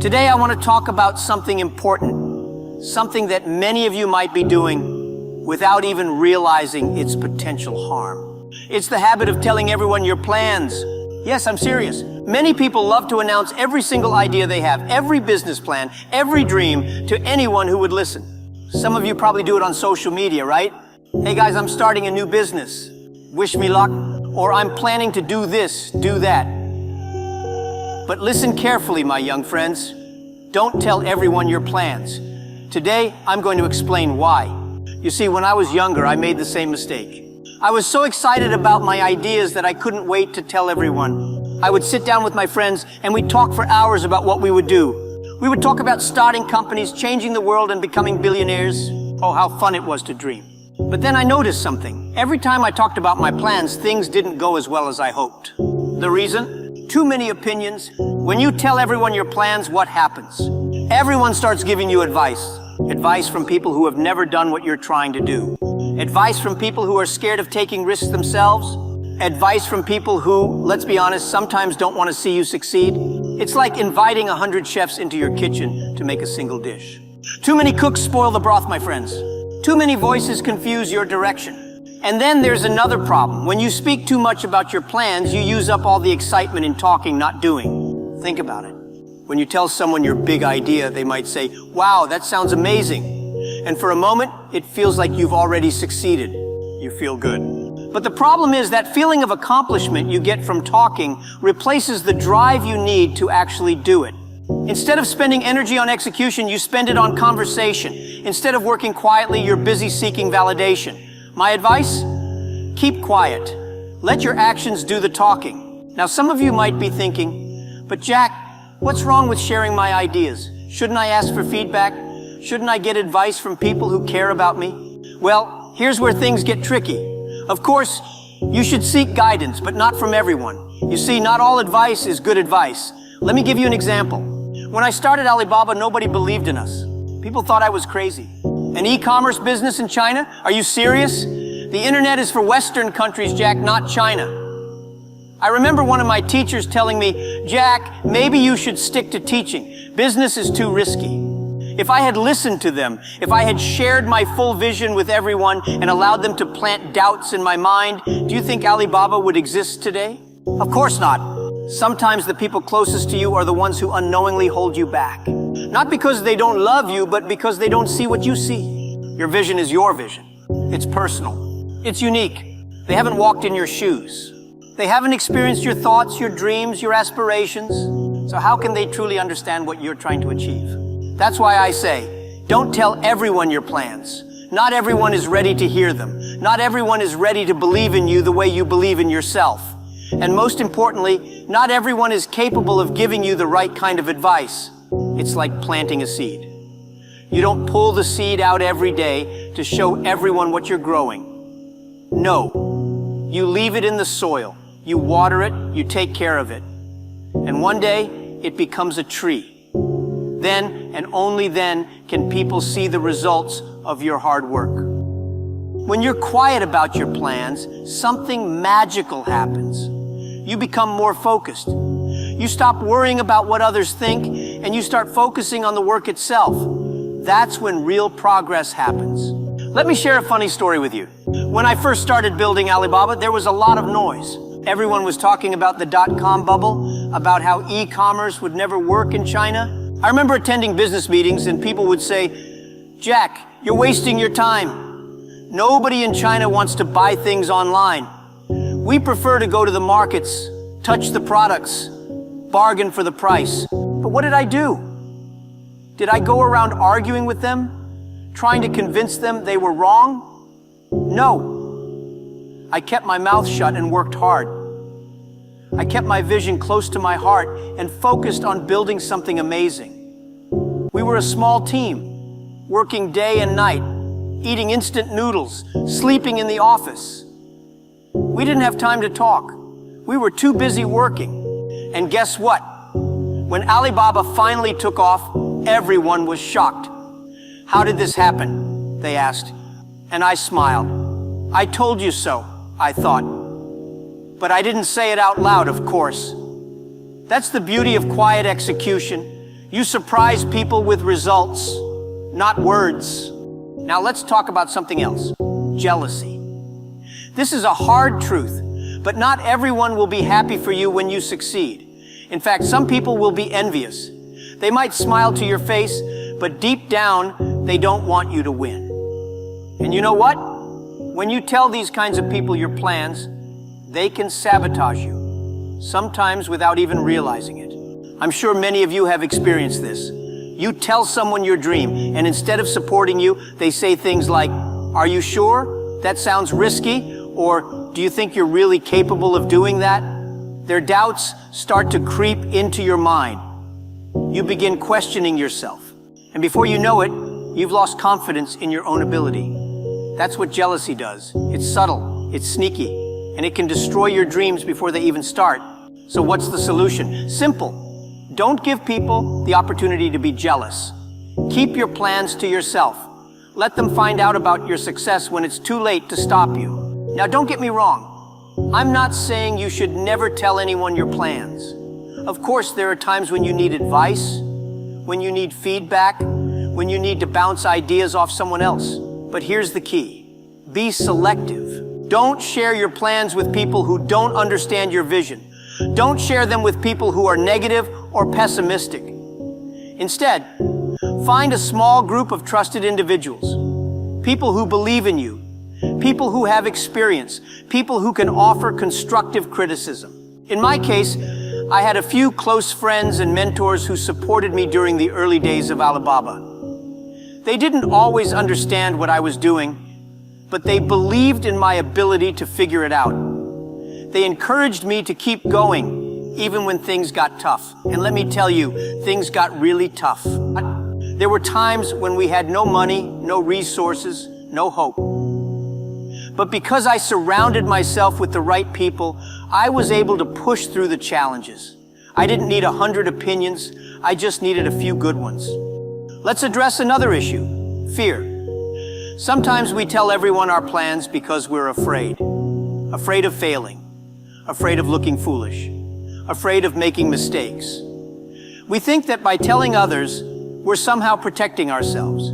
Today I want to talk about something important, something that many of you might be doing without even realizing its potential harm. It's the habit of telling everyone your plans. Yes, I'm serious. Many people love to announce every single idea they have, every business plan, every dream to anyone who would listen. Some of you probably do it on social media, right? Hey guys, I'm starting a new business. Wish me luck. Or I'm planning to do this, do that. But listen carefully, my young friends. Don't tell everyone your plans. Today, I'm going to explain why. You see, when I was younger, I made the same mistake. I was so excited about my ideas that I couldn't wait to tell everyone. I would sit down with my friends and we'd talk for hours about what we would do. We would talk about starting companies, changing the world, and becoming billionaires. Oh, how fun it was to dream. But then I noticed something. Every time I talked about my plans, things didn't go as well as I hoped. The reason? Too many opinions. When you tell everyone your plans, what happens? Everyone starts giving you advice. Advice from people who have never done what you're trying to do. Advice from people who are scared of taking risks themselves. Advice from people who, let's be honest, sometimes don't want to see you succeed. It's like inviting 100 chefs into your kitchen to make a single dish. Too many cooks spoil the broth, my friends. Too many voices confuse your direction. And then there's another problem. When you speak too much about your plans, you use up all the excitement in talking, not doing. Think about it. When you tell someone your big idea, they might say, "Wow, that sounds amazing." And for a moment, it feels like you've already succeeded. You feel good. But the problem is that feeling of accomplishment you get from talking replaces the drive you need to actually do it. Instead of spending energy on execution, you spend it on conversation. Instead of working quietly, you're busy seeking validation. My advice? Keep quiet. Let your actions do the talking. Now, some of you might be thinking, "But Jack, what's wrong with sharing my ideas? Shouldn't I ask for feedback? Shouldn't I get advice from people who care about me?" Well, here's where things get tricky. Of course, you should seek guidance, but not from everyone. You see, not all advice is good advice. Let me give you an example. When I started Alibaba, nobody believed in us. People thought I was crazy. An e-commerce business in China? Are you serious? The internet is for Western countries, Jack, not China. I remember one of my teachers telling me, "Jack, maybe you should stick to teaching. Business is too risky." If I had listened to them, if I had shared my full vision with everyone and allowed them to plant doubts in my mind, do you think Alibaba would exist today? Of course not. Sometimes the people closest to you are the ones who unknowingly hold you back. Not because they don't love you, but because they don't see what you see. Your vision is your vision. It's personal. It's unique. They haven't walked in your shoes. They haven't experienced your thoughts, your dreams, your aspirations. So how can they truly understand what you're trying to achieve? That's why I say, don't tell everyone your plans. Not everyone is ready to hear them. Not everyone is ready to believe in you the way you believe in yourself. And most importantly, not everyone is capable of giving you the right kind of advice. It's like planting a seed. You don't pull the seed out every day to show everyone what you're growing. No. You leave it in the soil. You water it, you take care of it. And one day, it becomes a tree. Then, and only then, can people see the results of your hard work. When you're quiet about your plans, something magical happens. You become more focused. You stop worrying about what others think, and you start focusing on the work itself. That's when real progress happens. Let me share a funny story with you. When I first started building Alibaba, there was a lot of noise. Everyone was talking about the dot-com bubble, about how e-commerce would never work in China. I remember attending business meetings and people would say, "Jack, you're wasting your time. Nobody in China wants to buy things online. We prefer to go to the markets, touch the products, bargain for the price." But what did I do? Did I go around arguing with them, trying to convince them they were wrong? No. I kept my mouth shut and worked hard. I kept my vision close to my heart and focused on building something amazing. We were a small team, working day and night, eating instant noodles, sleeping in the office. We didn't have time to talk. We were too busy working. And guess what? When Alibaba finally took off, everyone was shocked. "How did this happen?" they asked. And I smiled. "I told you so," I thought. But I didn't say it out loud, of course. That's the beauty of quiet execution. You surprise people with results, not words. Now let's talk about something else, jealousy. This is a hard truth, but not everyone will be happy for you when you succeed. In fact, some people will be envious. They might smile to your face, but deep down, they don't want you to win. And you know what? When you tell these kinds of people your plans, they can sabotage you, sometimes without even realizing it. I'm sure many of you have experienced this. You tell someone your dream, and instead of supporting you, they say things like, "Are you sure? That sounds risky," or "Do you think you're really capable of doing that?" Their doubts start to creep into your mind. You begin questioning yourself, and before you know it, you've lost confidence in your own ability. That's what jealousy does. It's subtle, it's sneaky, and it can destroy your dreams before they even start. So what's the solution? Simple. Don't give people the opportunity to be jealous. Keep your plans to yourself. Let them find out about your success when it's too late to stop you. Now, don't get me wrong. I'm not saying you should never tell anyone your plans. Of course, there are times when you need advice, when you need feedback, when you need to bounce ideas off someone else. But here's the key. Be selective. Don't share your plans with people who don't understand your vision. Don't share them with people who are negative or pessimistic. Instead, find a small group of trusted individuals, people who believe in you, people who have experience, people who can offer constructive criticism. In my case, I had a few close friends and mentors who supported me during the early days of Alibaba. They didn't always understand what I was doing, but they believed in my ability to figure it out. They encouraged me to keep going, even when things got tough. And let me tell you, things got really tough. There were times when we had no money, no resources, no hope. But because I surrounded myself with the right people, I was able to push through the challenges. I didn't need 100 opinions, I just needed a few good ones. Let's address another issue, fear. Sometimes we tell everyone our plans because we're afraid. Afraid of failing, afraid of looking foolish, afraid of making mistakes. We think that by telling others, we're somehow protecting ourselves.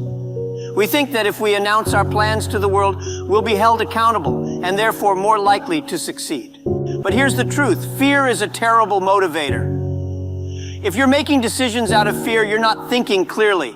We think that if we announce our plans to the world, we'll be held accountable and therefore more likely to succeed. But here's the truth. Fear is a terrible motivator. If you're making decisions out of fear, you're not thinking clearly.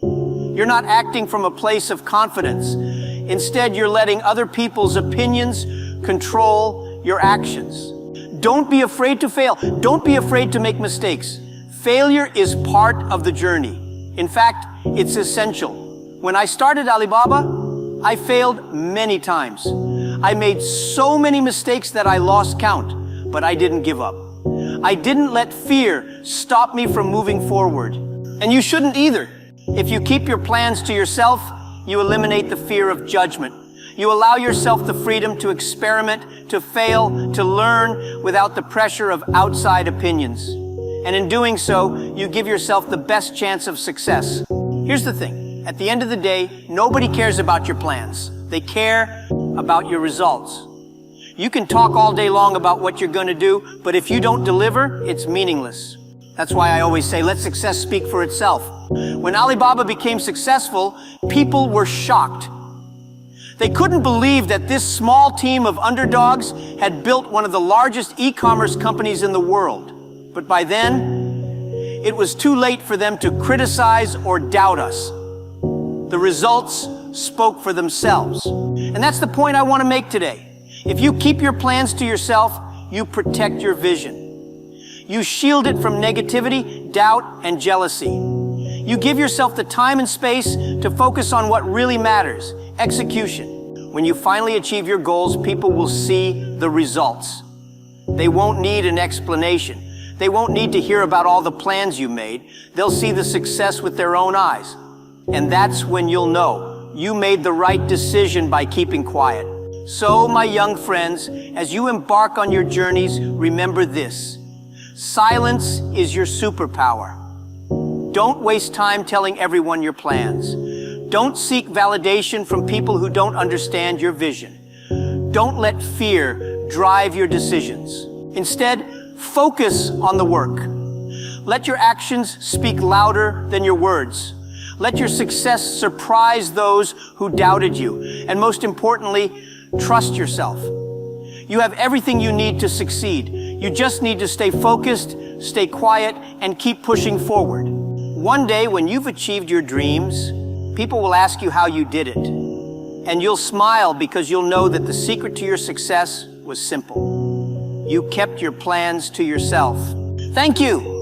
You're not acting from a place of confidence. Instead, you're letting other people's opinions control your actions. Don't be afraid to fail. Don't be afraid to make mistakes. Failure is part of the journey. In fact, it's essential. When I started Alibaba, I failed many times. I made so many mistakes that I lost count, but I didn't give up. I didn't let fear stop me from moving forward. And you shouldn't either. If you keep your plans to yourself, you eliminate the fear of judgment. You allow yourself the freedom to experiment, to fail, to learn without the pressure of outside opinions. And in doing so, you give yourself the best chance of success. Here's the thing. At the end of the day, nobody cares about your plans. They care about your results. You can talk all day long about what you're going to do, but if you don't deliver, it's meaningless. That's why I always say, let success speak for itself. When Alibaba became successful, people were shocked. They couldn't believe that this small team of underdogs had built one of the largest e-commerce companies in the world. But by then, it was too late for them to criticize or doubt us. The results spoke for themselves. And that's the point I want to make today. If you keep your plans to yourself, you protect your vision. You shield it from negativity, doubt, and jealousy. You give yourself the time and space to focus on what really matters, execution. When you finally achieve your goals, people will see the results. They won't need an explanation. They won't need to hear about all the plans you made. They'll see the success with their own eyes. And that's when you'll know you made the right decision by keeping quiet. So, my young friends, as you embark on your journeys, remember this. Silence is your superpower. Don't waste time telling everyone your plans. Don't seek validation from people who don't understand your vision. Don't let fear drive your decisions. Instead, focus on the work. Let your actions speak louder than your words. Let your success surprise those who doubted you. And most importantly, trust yourself. You have everything you need to succeed. You just need to stay focused, stay quiet, and keep pushing forward. One day, when you've achieved your dreams, people will ask you how you did it. And you'll smile because you'll know that the secret to your success was simple. You kept your plans to yourself. Thank you.